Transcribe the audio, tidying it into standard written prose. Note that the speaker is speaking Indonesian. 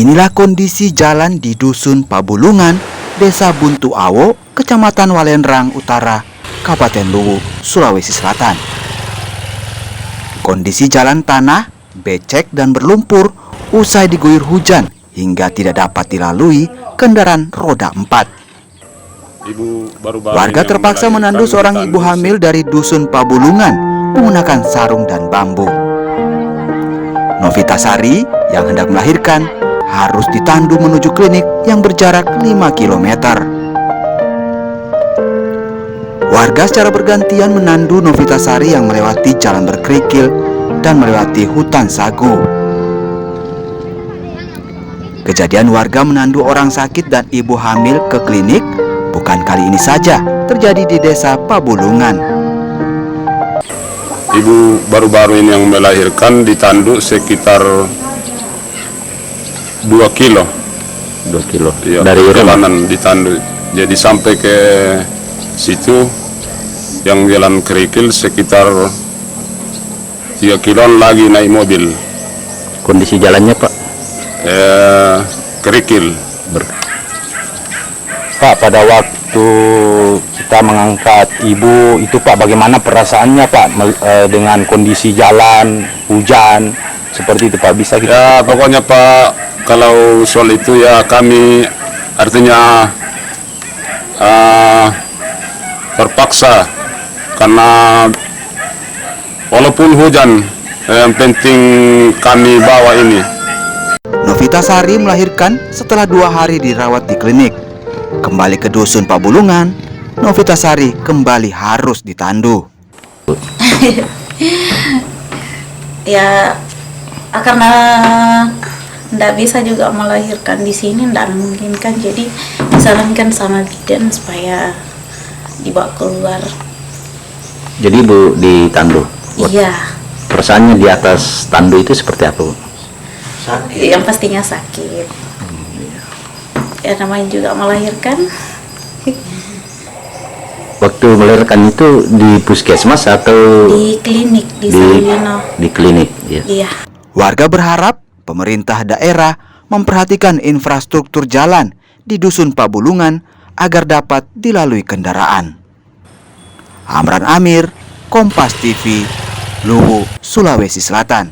Beginilah kondisi jalan di Dusun Pabulungan, Desa Buntu Awo, Kecamatan Walendrang Utara, Kabupaten Luwu, Sulawesi Selatan. Kondisi jalan tanah, becek dan berlumpur usai diguyur hujan hingga tidak dapat dilalui kendaraan roda 4. Warga terpaksa menandu seorang ibu hamil dari Dusun Pabulungan menggunakan sarung dan bambu. Novita Sari yang hendak melahirkan harus ditandu menuju klinik yang berjarak 5 km. Warga secara bergantian menandu Novita Sari yang melewati jalan berkerikil dan melewati hutan sagu. Kejadian warga menandu orang sakit dan ibu hamil ke klinik bukan kali ini saja terjadi di Desa Pabulungan. Ibu baru-baru ini yang melahirkan ditandu sekitar 2 kilo. 2 kilo Ya, dari jalanan ditandu. Jadi sampai ke situ yang jalan kerikil sekitar 3 kiloan lagi naik mobil. Kondisi jalannya, Pak? Kerikil. Pak, pada waktu kita mengangkat ibu itu, Pak, bagaimana perasaannya, Pak, dengan kondisi jalan, hujan seperti itu, Pak? Bisa kita? Ya, pokoknya Pak, kalau soal itu ya kami artinya terpaksa karena walaupun hujan, yang penting kami bawa ini. Novita Sari melahirkan setelah 2 hari dirawat di klinik. Kembali ke Dusun Pabulungan, Novita Sari kembali harus ditandu. Ya, karena nggak bisa juga melahirkan di sini, nggak memungkinkan, jadi disarankan sama bidan supaya dibawa keluar. Jadi Ibu ditandu? Iya. Perasaannya di atas tandu itu seperti apa, Bu? Sakit. Yang pastinya sakit. Ya, namanya juga melahirkan. Waktu melahirkan itu di puskesmas atau Di klinik di Salino? Di klinik, ya. Iya. Warga berharap pemerintah daerah memperhatikan infrastruktur jalan di Dusun Pabulungan agar dapat dilalui kendaraan. Amran Amir, Kompas TV, Luwu, Sulawesi Selatan.